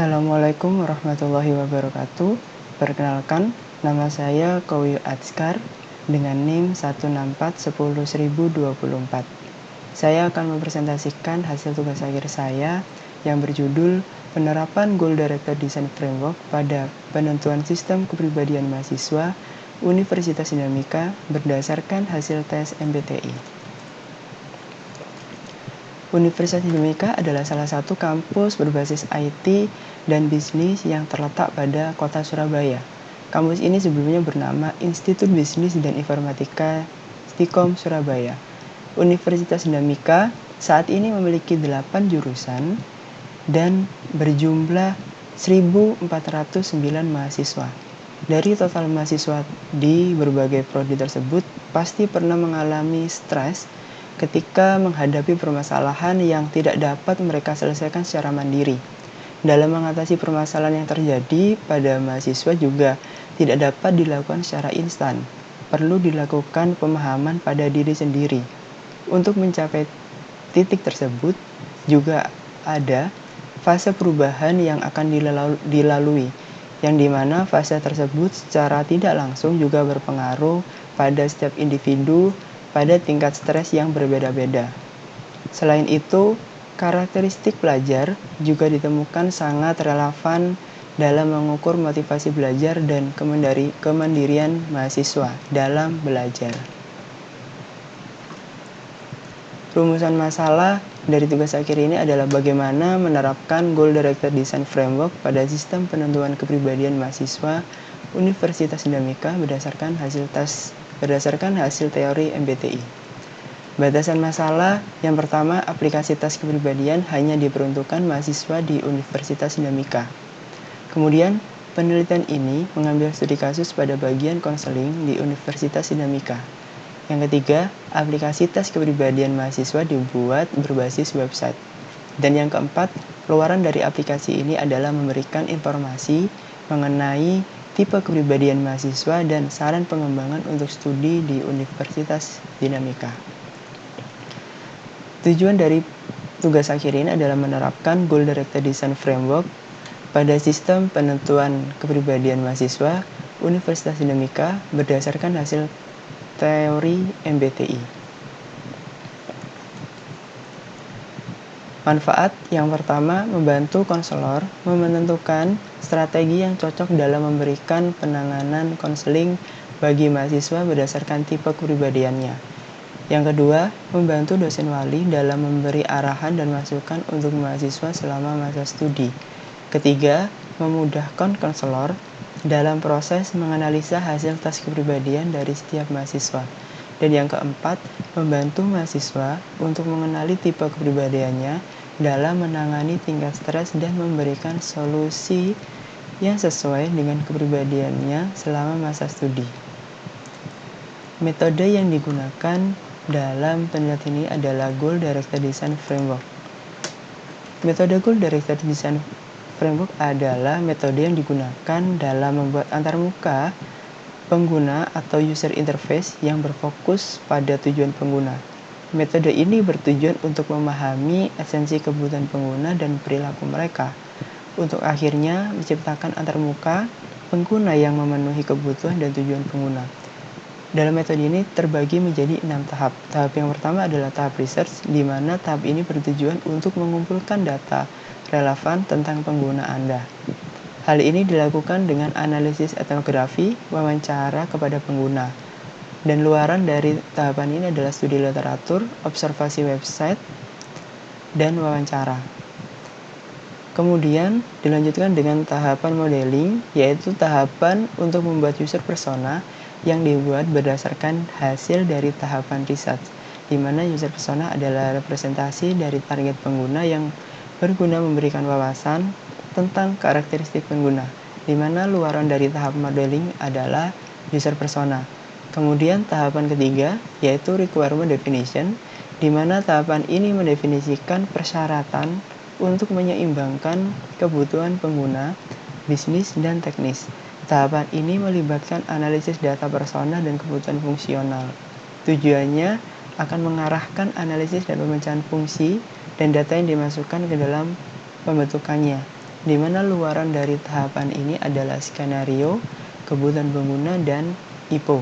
Assalamualaikum warahmatullahi wabarakatuh. Perkenalkan, nama saya Kowi Adskar dengan NIM 164-10024. Saya akan mempresentasikan hasil tugas akhir saya yang berjudul Penerapan Goal-Directed Design Framework pada penentuan sistem kepribadian mahasiswa Universitas Dinamika berdasarkan hasil tes MBTI. Universitas Dinamika adalah salah satu kampus berbasis IT dan bisnis yang terletak pada kota Surabaya. Kampus ini sebelumnya bernama Institut Bisnis dan Informatika Stikom Surabaya. Universitas Dinamika saat ini memiliki 8 jurusan dan berjumlah 1.409 mahasiswa. Dari total mahasiswa di berbagai prodi tersebut pasti pernah mengalami stres ketika menghadapi permasalahan yang tidak dapat mereka selesaikan secara mandiri. Dalam mengatasi permasalahan yang terjadi pada mahasiswa juga tidak dapat dilakukan secara instan. Perlu dilakukan pemahaman pada diri sendiri. Untuk mencapai titik tersebut juga ada fase perubahan yang akan dilalui, yang dimana fase tersebut secara tidak langsung juga berpengaruh pada setiap individu pada tingkat stres yang berbeda-beda. Selain itu, karakteristik pelajar juga ditemukan sangat relevan dalam mengukur motivasi belajar dan kemandirian mahasiswa dalam belajar. Rumusan masalah dari tugas akhir ini adalah bagaimana menerapkan Goal-Directed Design Framework pada sistem penentuan kepribadian mahasiswa Universitas Dinamika berdasarkan hasil teori MBTI. Batasan masalah yang pertama, aplikasi tes kepribadian hanya diperuntukkan mahasiswa di Universitas Dinamika. Kemudian, penelitian ini mengambil studi kasus pada bagian konseling di Universitas Dinamika. Yang ketiga, aplikasi tes kepribadian mahasiswa dibuat berbasis website. Dan yang keempat, keluaran dari aplikasi ini adalah memberikan informasi mengenai tipe kepribadian mahasiswa dan saran pengembangan untuk studi di Universitas Dinamika. Tujuan dari tugas akhir ini adalah menerapkan Goal-Directed Design Framework pada sistem penentuan kepribadian mahasiswa Universitas Dinamika berdasarkan hasil teori MBTI. Manfaat yang pertama, membantu konselor menentukan strategi yang cocok dalam memberikan penanganan konseling bagi mahasiswa berdasarkan tipe kepribadiannya. Yang kedua, membantu dosen wali dalam memberi arahan dan masukan untuk mahasiswa selama masa studi. Ketiga, memudahkan konselor dalam proses menganalisa hasil tes kepribadian dari setiap mahasiswa. Dan yang keempat, membantu mahasiswa untuk mengenali tipe kepribadiannya dalam menangani tingkat stres dan memberikan solusi yang sesuai dengan kepribadiannya selama masa studi. Metode yang digunakan dalam penelitian ini adalah Goal-Directed Design Framework. Metode Goal-Directed Design Framework adalah metode yang digunakan dalam membuat antarmuka pengguna atau user interface yang berfokus pada tujuan pengguna. Metode ini bertujuan untuk memahami esensi kebutuhan pengguna dan perilaku mereka, untuk akhirnya menciptakan antarmuka pengguna yang memenuhi kebutuhan dan tujuan pengguna. Dalam metode ini terbagi menjadi 6 tahap. Tahap yang pertama adalah tahap research, di mana tahap ini bertujuan untuk mengumpulkan data relevan tentang pengguna Anda. Hal ini dilakukan dengan analisis etnografi, wawancara kepada pengguna. Dan luaran dari tahapan ini adalah studi literatur, observasi website, dan wawancara. Kemudian dilanjutkan dengan tahapan modeling, yaitu tahapan untuk membuat user persona yang dibuat berdasarkan hasil dari tahapan research, di mana user persona adalah representasi dari target pengguna yang berguna memberikan wawasan tentang karakteristik pengguna, di mana luaran dari tahap modeling adalah user persona. Kemudian tahapan ketiga yaitu requirement definition, di mana tahapan ini mendefinisikan persyaratan untuk menyeimbangkan kebutuhan pengguna, bisnis, dan teknis. Tahapan ini melibatkan analisis data persona dan kebutuhan fungsional. Tujuannya akan mengarahkan analisis dan pemecahan fungsi dan data yang dimasukkan ke dalam pembentukannya. di mana luaran dari tahapan ini adalah skenario, kebutuhan pengguna, dan IPO.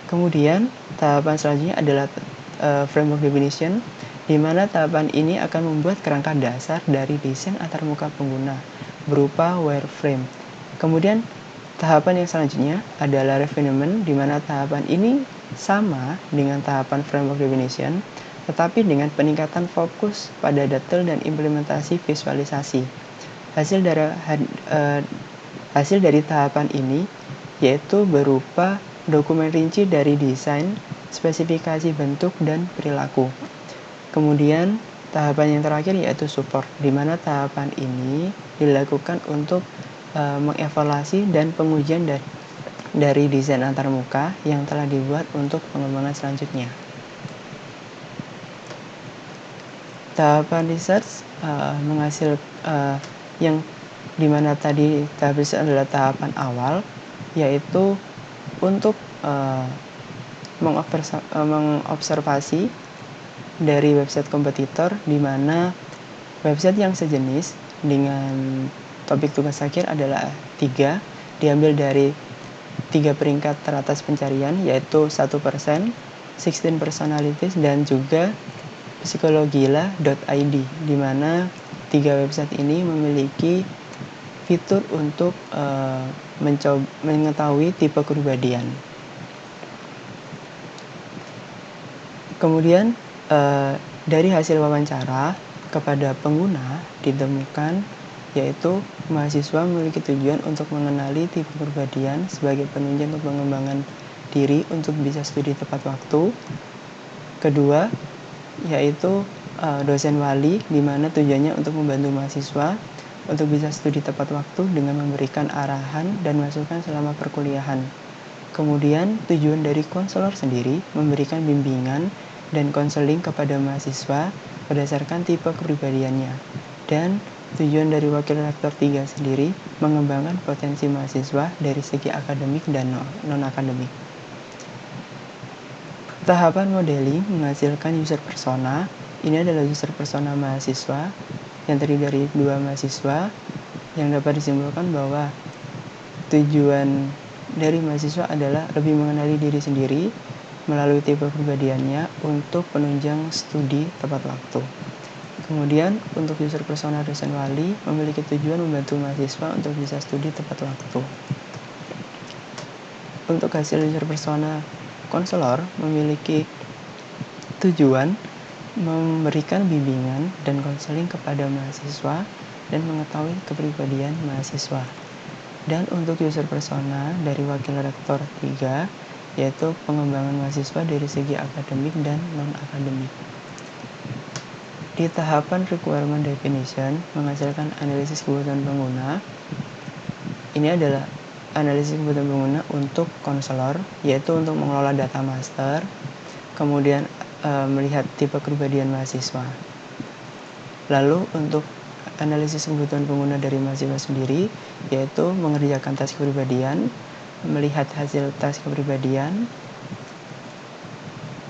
Kemudian, tahapan selanjutnya adalah framework definition, di mana tahapan ini akan membuat kerangka dasar dari desain antarmuka pengguna berupa wireframe. Kemudian, tahapan yang selanjutnya adalah refinement, di mana tahapan ini sama dengan tahapan framework definition, tetapi dengan peningkatan fokus pada detail dan implementasi visualisasi. Hasil dari tahapan ini yaitu berupa dokumen rinci dari desain, spesifikasi bentuk, dan perilaku. Kemudian, tahapan yang terakhir yaitu support, di mana tahapan ini dilakukan untuk mengevaluasi dan pengujian dari desain antarmuka yang telah dibuat untuk pengembangan selanjutnya. Tahapan research yang dimana tadi tahap research adalah tahapan awal, yaitu untuk mengobservasi dari website kompetitor, di mana website yang sejenis dengan topik tugas akhir adalah 3, diambil dari 3 peringkat teratas pencarian, yaitu 1%, 16 personalities, dan juga psikologila.id, di mana 3 website ini memiliki fitur untuk mengetahui tipe kepribadian. Kemudian dari hasil wawancara kepada pengguna ditemukan yaitu mahasiswa memiliki tujuan untuk mengenali tipe kepribadian sebagai penunjang untuk pengembangan diri untuk bisa studi tepat waktu. Kedua, yaitu dosen wali, di mana tujuannya untuk membantu mahasiswa untuk bisa studi tepat waktu dengan memberikan arahan dan masukan selama perkuliahan. Kemudian, tujuan dari konselor sendiri memberikan bimbingan dan konseling kepada mahasiswa berdasarkan tipe kepribadiannya. Dan tujuan dari wakil rektor 3 sendiri mengembangkan potensi mahasiswa dari segi akademik dan non-akademik. Tahapan modeling menghasilkan user persona. Ini adalah user persona mahasiswa yang terdiri dari 2 mahasiswa, yang dapat disimpulkan bahwa tujuan dari mahasiswa adalah lebih mengenali diri sendiri melalui tipe kepribadiannya untuk penunjang studi tepat waktu. Kemudian, untuk user persona dosen wali memiliki tujuan membantu mahasiswa untuk bisa studi tepat waktu. Untuk hasil user persona konselor memiliki tujuan memberikan bimbingan dan konseling kepada mahasiswa dan mengetahui kepribadian mahasiswa. Dan untuk user persona dari wakil rektor 3 yaitu pengembangan mahasiswa dari segi akademik dan non-akademik. Di tahapan requirement definition menghasilkan analisis kebutuhan pengguna. Ini adalah analisis kebutuhan pengguna untuk konselor, yaitu untuk mengelola data master, kemudian melihat tipe kepribadian mahasiswa. Lalu untuk analisis kebutuhan pengguna dari mahasiswa sendiri, yaitu mengerjakan tes kepribadian, melihat hasil tes kepribadian,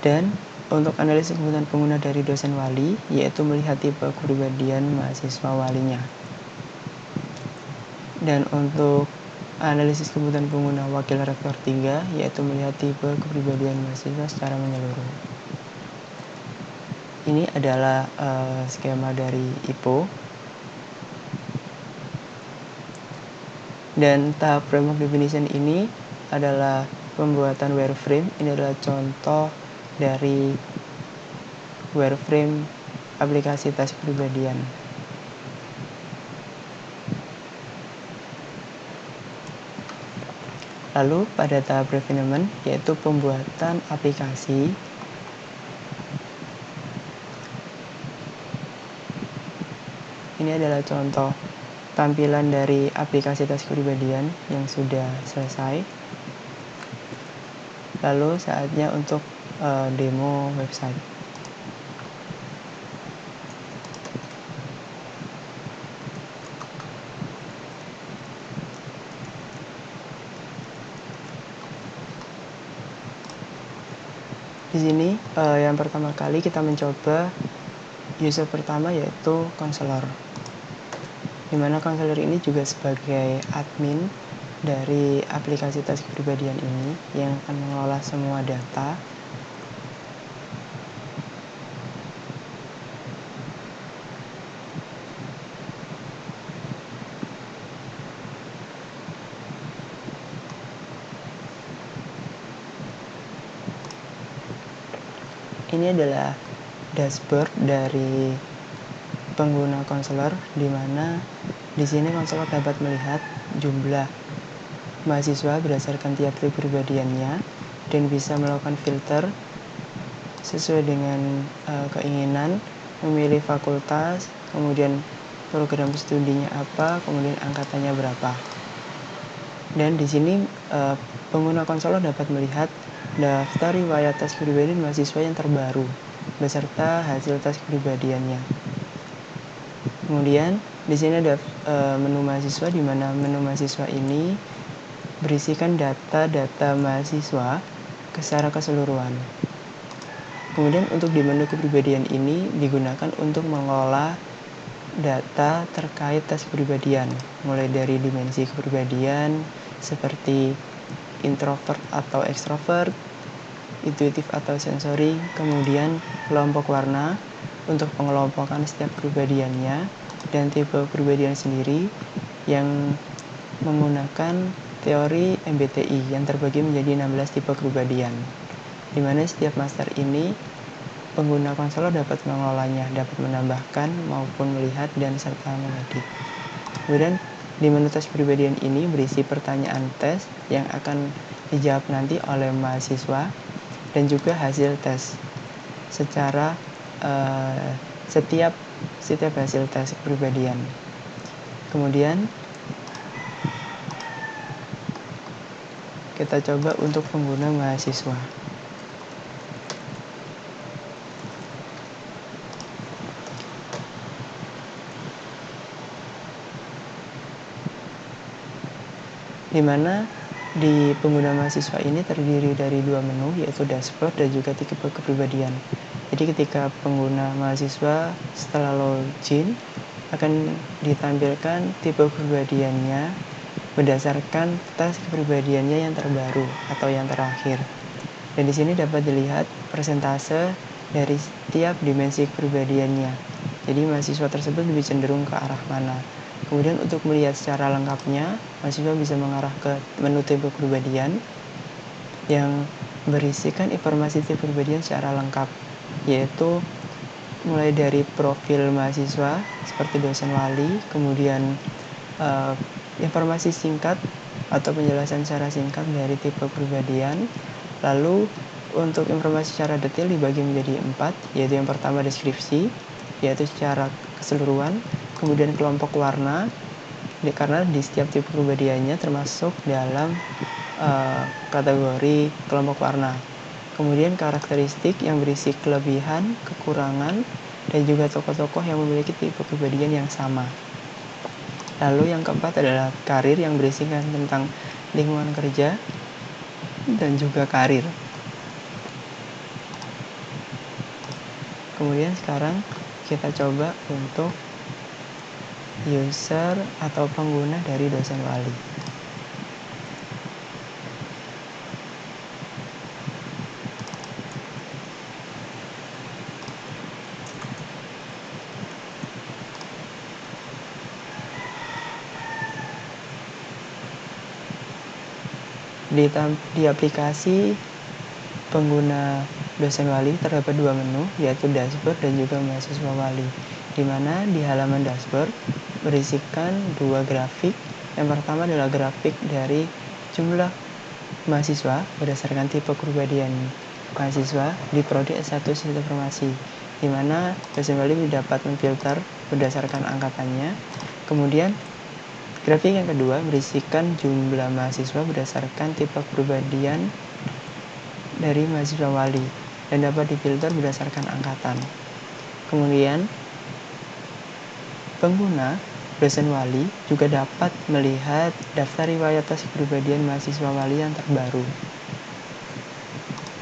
dan untuk analisis kebutuhan pengguna dari dosen wali, yaitu melihat tipe kepribadian mahasiswa walinya. Dan untuk analisis kebutuhan pengguna wakil rektor 3, yaitu melihat tipe kepribadian mahasiswa secara menyeluruh. Ini adalah skema dari IPO. Dan tahap framework definition ini adalah pembuatan wireframe. Ini adalah contoh dari wireframe aplikasi tes kepribadian. Lalu pada tahap refinement, yaitu pembuatan aplikasi, ini adalah contoh tampilan dari aplikasi tes kepribadian yang sudah selesai. Lalu saatnya untuk demo website. Di sini yang pertama kali kita mencoba user pertama yaitu konselor. di mana konselor ini juga sebagai admin dari aplikasi tes kepribadian ini yang akan mengelola semua data. Ini adalah dashboard dari pengguna konselor, di mana di sini konselor dapat melihat jumlah mahasiswa berdasarkan tiap-tiap kepribadiannya dan bisa melakukan filter sesuai dengan keinginan, memilih fakultas, kemudian program studinya apa, kemudian angkatannya berapa. Dan di sini pengguna konselor dapat melihat daftar riwayat tes kepribadian mahasiswa yang terbaru beserta hasil tes kepribadiannya. Kemudian di sini ada menu mahasiswa, di mana menu mahasiswa ini berisikan data-data mahasiswa secara keseluruhan. Kemudian untuk di menu kepribadian ini digunakan untuk mengelola data terkait tes kepribadian, mulai dari dimensi kepribadian seperti introvert atau extrovert, intuitif atau sensori, kemudian kelompok warna untuk pengelompokan setiap kepribadiannya, dan tipe kepribadian sendiri yang menggunakan teori MBTI yang terbagi menjadi 16 tipe kepribadian, di mana setiap master ini pengguna konselor dapat mengelolanya, dapat menambahkan maupun melihat dan serta mengedit. Kemudian di menu tes kepribadian ini berisi pertanyaan tes yang akan dijawab nanti oleh mahasiswa dan juga hasil tes secara setiap hasil tes kepribadian. Kemudian kita coba untuk pengguna mahasiswa. Di mana di pengguna mahasiswa ini terdiri dari dua menu, yaitu dashboard dan juga tipe kepribadian. Jadi ketika pengguna mahasiswa setelah login akan ditampilkan tipe kepribadiannya berdasarkan tes kepribadiannya yang terbaru atau yang terakhir. Dan di sini dapat dilihat persentase dari setiap dimensi kepribadiannya. Jadi mahasiswa tersebut lebih cenderung ke arah mana. Kemudian untuk melihat secara lengkapnya, mahasiswa bisa mengarah ke menu tipe kepribadian yang berisikan informasi tipe kepribadian secara lengkap, yaitu mulai dari profil mahasiswa seperti dosen wali, kemudian informasi singkat atau penjelasan secara singkat dari tipe kepribadian. Lalu untuk informasi secara detail dibagi menjadi 4, yaitu yang pertama deskripsi, yaitu secara keseluruhan, kemudian kelompok warna, karena di setiap tipe kepribadiannya termasuk dalam kategori kelompok warna. Kemudian karakteristik yang berisi kelebihan, kekurangan, dan juga tokoh-tokoh yang memiliki tipe kepribadian yang sama. Lalu yang keempat adalah karir yang berisikan tentang lingkungan kerja dan juga karir. Kemudian sekarang kita coba untuk user atau pengguna dari dosen wali. Di aplikasi pengguna dosen wali terdapat dua menu, yaitu dashboard dan juga mahasiswa wali, di mana di halaman dashboard berisikan dua grafik. Yang pertama adalah grafik dari jumlah mahasiswa berdasarkan tipe kepribadian mahasiswa di prodi S1 Sistem Informasi, di mana dosen wali dapat memfilter berdasarkan angkatannya. Kemudian grafik yang kedua berisikan jumlah mahasiswa berdasarkan tipe kepribadian dari mahasiswa wali dan dapat difilter berdasarkan angkatan. Kemudian pengguna dosen wali juga dapat melihat daftar riwayat tes kepribadian mahasiswa wali yang terbaru.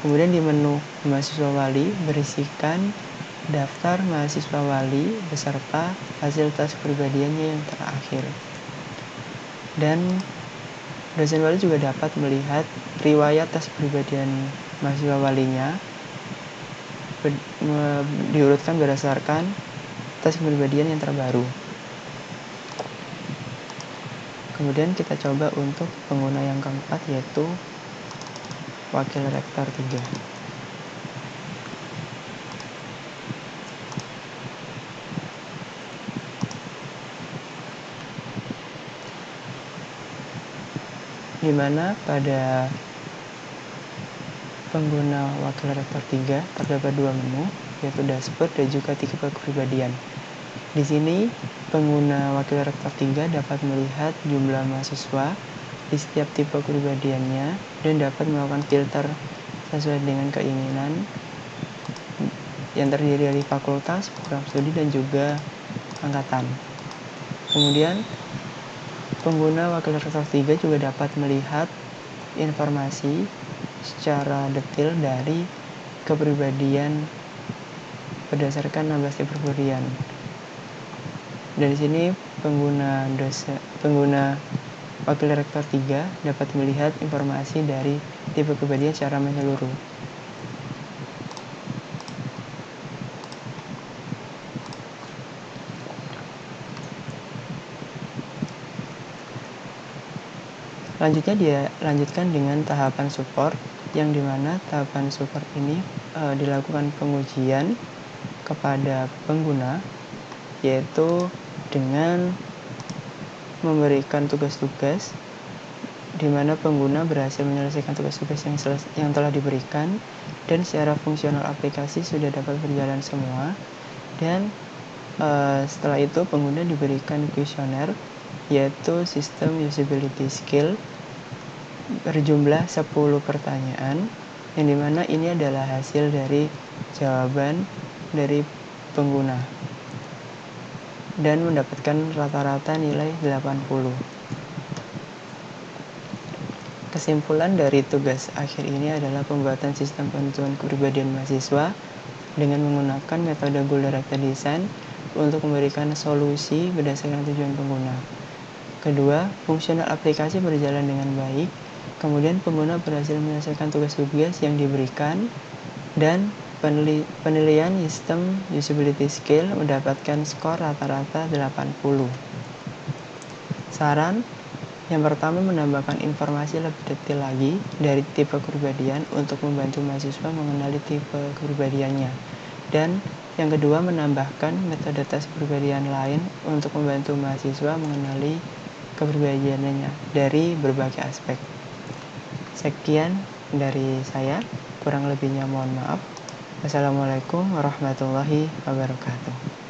Kemudian di menu mahasiswa wali berisikan daftar mahasiswa wali beserta hasil tes kepribadiannya yang terakhir. Dan dosen wali juga dapat melihat riwayat tes kepribadian mahasiswa walinya diurutkan berdasarkan tes kepribadian yang terbaru. Kemudian kita coba untuk pengguna yang keempat, yaitu wakil rektor 3. Di mana pada pengguna wakil rektor 3 terdapat dua menu, yaitu dashboard dan juga tipe kepribadian. Di sini pengguna wakil rektor 3 dapat melihat jumlah mahasiswa di setiap tipe kepribadiannya dan dapat melakukan filter sesuai dengan keinginan yang terdiri dari fakultas, program studi, dan juga angkatan. Kemudian pengguna wakil rektor 3 juga dapat melihat informasi secara detail dari kepribadian berdasarkan 16 tipe kepribadian. Dan di sini pengguna wakil rektor 3 dapat melihat informasi dari tipe kepribadian secara menyeluruh. Lanjutnya dia lanjutkan dengan tahapan support, yang dimana tahapan support ini dilakukan pengujian kepada pengguna, yaitu dengan memberikan tugas-tugas di mana pengguna berhasil menyelesaikan tugas-tugas yang telah diberikan, dan secara fungsional aplikasi sudah dapat berjalan semua. Dan setelah itu pengguna diberikan kuesioner, yaitu sistem usability skill berjumlah 10 pertanyaan, yang dimana ini adalah hasil dari jawaban dari pengguna dan mendapatkan rata-rata nilai 80. Kesimpulan dari tugas akhir ini adalah pembuatan sistem penentuan kepribadian mahasiswa dengan menggunakan metode goal-directed design untuk memberikan solusi berdasarkan tujuan pengguna. Kedua, fungsional aplikasi berjalan dengan baik. Kemudian pengguna berhasil menyelesaikan tugas-tugas yang diberikan, dan penilaian sistem usability skill mendapatkan skor rata-rata 80. Saran yang pertama, menambahkan informasi lebih detail lagi dari tipe kepribadian untuk membantu mahasiswa mengenali tipe kepribadiannya. Dan yang kedua, menambahkan metode tes kepribadian lain untuk membantu mahasiswa mengenali kepribadiannya dari berbagai aspek. Sekian dari saya, kurang lebihnya mohon maaf. Wassalamualaikum warahmatullahi wabarakatuh.